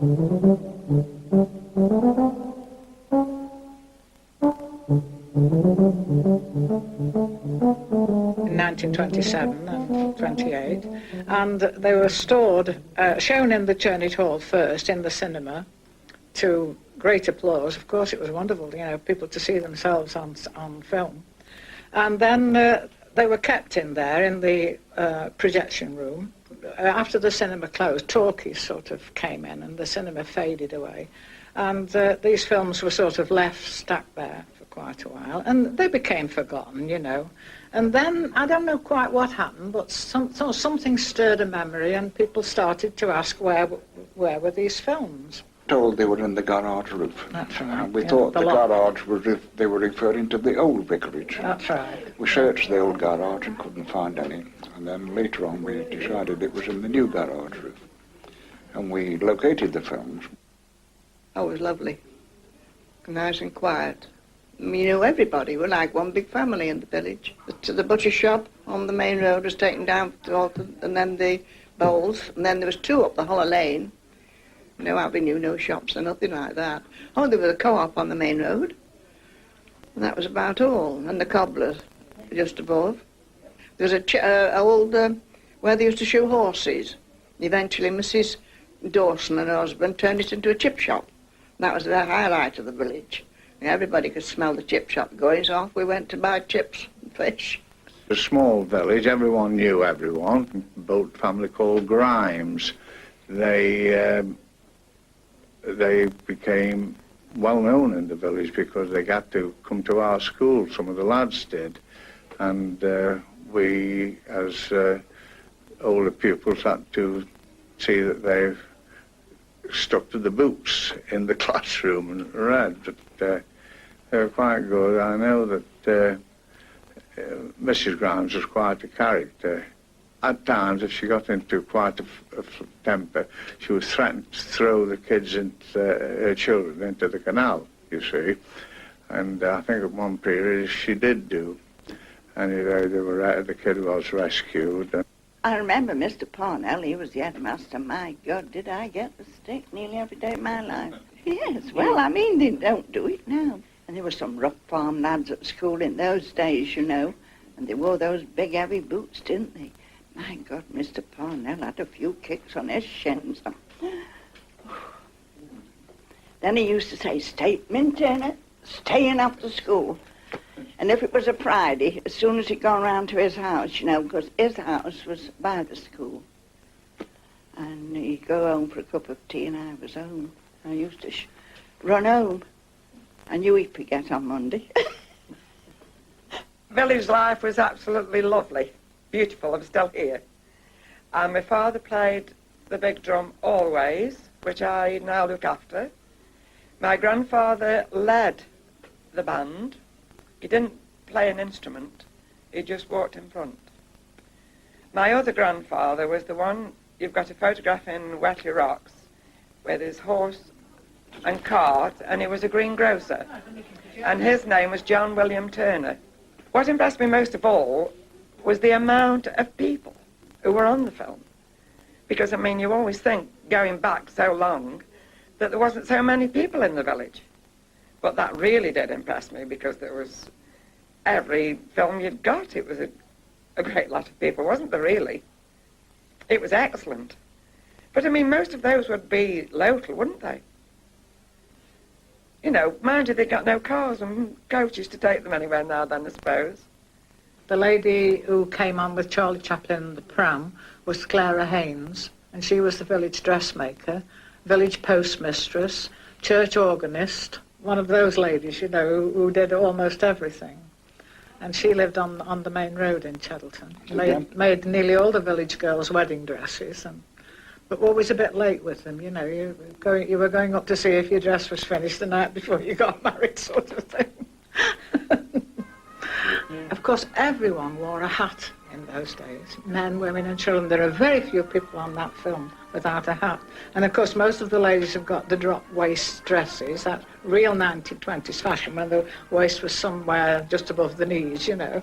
In 1927 and 28, and they were stored, shown in the Churnit Hall first, in the cinema, to great applause. Of course, it was wonderful, you know, people to see themselves on film. And then they were kept in there in the projection room. After the cinema closed, talkies sort of came in and the cinema faded away. And these films were sort of left stuck there for quite a while. And they became forgotten, you know. And then, I don't know quite what happened, but something stirred a memory and people started to ask where were these films. Told they were in the garage roof. That's right. And we thought the garage they were referring to the old vicarage. That's right. We searched the old garage and couldn't find any. And then later on we decided it was in the new garage roof. And we located the films. Oh, it was lovely. Nice and quiet. You know, everybody were like one big family in the village. To the butcher shop on the main road was taken down, and then the bowls, and then there was two up the Hollow Lane. No avenue, no shops, or nothing like that. Oh, there was a co-op on the main road. And that was about all. And the cobbler just above. There was a old, where they used to shoe horses. Eventually Mrs. Dawson and her husband turned it into a chip shop. And that was the highlight of the village. And everybody could smell the chip shop going, so off we went to buy chips and fish. A small village, everyone knew everyone. A boat family called Grimes. They became well known in the village because they got to come to our school, some of the lads did. And we, as older pupils, had to see that they stuck to the books in the classroom and read. But they were quite good. I know that Mrs. Grimes was quite a character. At times, if she got into quite a temper, she would threaten to throw the kids, her children, into the canal, you see. And I think at one period she did do. Anyway, the kid was rescued. I remember Mr. Parnell, he was the headmaster. My God, did I get the stick nearly every day of my life. Yes, well, I mean, they don't do it now. And there were some rough farm lads at school in those days, you know, and they wore those big heavy boots, didn't they? My God, Mr. Parnell had a few kicks on his shins. Then he used to say, "Statement in it, staying after school." And if it was a Friday, as soon as he'd gone round to his house, you know, because his house was by the school, and he'd go home for a cup of tea and I was home. I used to run home. I knew he'd forget on Monday. Village life was absolutely lovely, beautiful. I'm still here. And my father played the big drum always, which I now look after. My grandfather led the band. He didn't play an instrument, he just walked in front. My other grandfather was the one you've got a photograph in Wetley Rocks, with his horse and cart, and he was a greengrocer. And his name was John William Turner. What impressed me most of all was the amount of people who were on the film. Because, I mean, you always think, going back so long, that there wasn't so many people in the village. But that really did impress me, because there was every film you'd got. It was a great lot of people, wasn't there, really? It was excellent. But, I mean, most of those would be local, wouldn't they? You know, mind you, they got no cars and coaches to take them anywhere now then, I suppose. The lady who came on with Charlie Chaplin in the pram was Clara Haynes, and she was the village dressmaker, village postmistress, church organist, one of those ladies, you know, who did almost everything. And she lived on the main road in Cheddleton. Made nearly all the village girls' wedding dresses, but always a bit late with them, you know. You were going up to see if your dress was finished the night before you got married, sort of thing. Of course, everyone wore a hat in those days, men, women and children. There are very few people on that film without a hat. And of course, most of the ladies have got the drop waist dresses, that real 1920s fashion, when the waist was somewhere just above the knees, you know.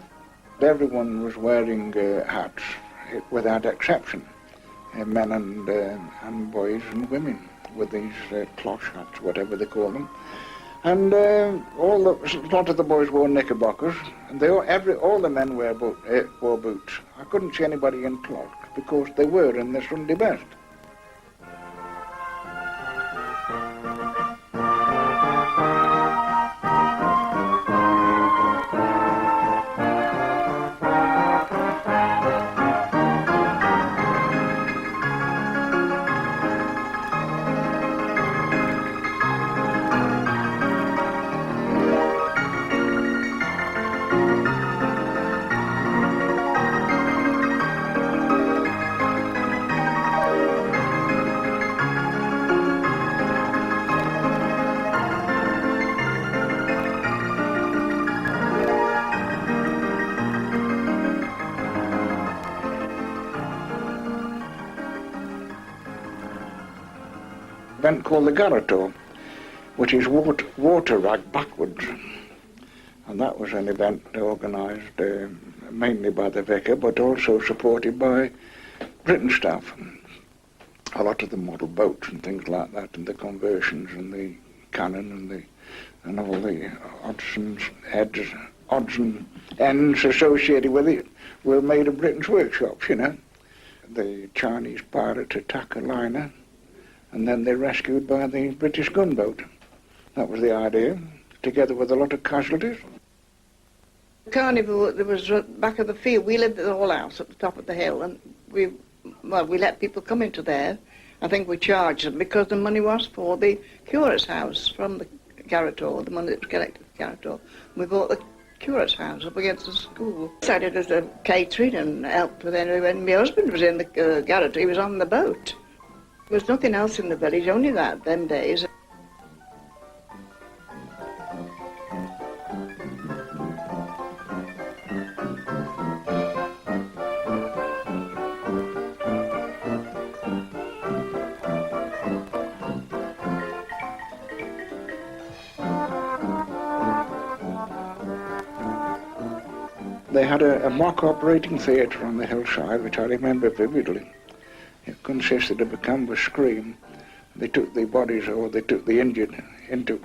Everyone was wearing hats, without exception, men and boys and women. with these cloth hats, whatever they call them. And a lot of the boys wore knickerbockers, and all the men wore boots. I couldn't see anybody in clogs because they were in their Sunday best. Event called the GARRETAW, which is water rag backwards. And that was an event organised mainly by the vicar, but also supported by Britain staff. A lot of the model boats and things like that, and the conversions and the cannon and all the odds and ends associated with it were made of Britain's workshops, you know. The Chinese pirates attack a liner, and then they're rescued by the British gunboat. That was the idea, together with a lot of casualties. Carnival, there was back of the field. We lived at the whole house at the top of the hill, and we let people come into there. I think we charged them because the money was for the curate's house from the GARRETAW, the money that was collected for GARRETAW. We bought the curate's house up against the school. I did as a catering and helped with anything. When my husband was in the GARRETAW, he was on the boat. There was nothing else in the village, only that, them days. They had a mock operating theatre on the hillside, which I remember vividly. It consisted of a canvas screen. They took the bodies, or they took the injured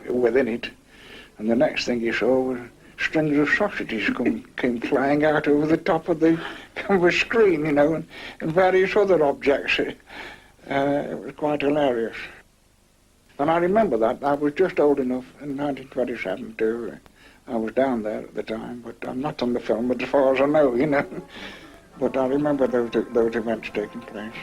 within it, and the next thing you saw was strings of sausages came flying out over the top of the canvas screen, you know, and various other objects. It was quite hilarious. And I remember that. I was just old enough in 1927 to... I was down there at the time, but I'm not on the film, but as far as I know, you know. But I remember those events taking place.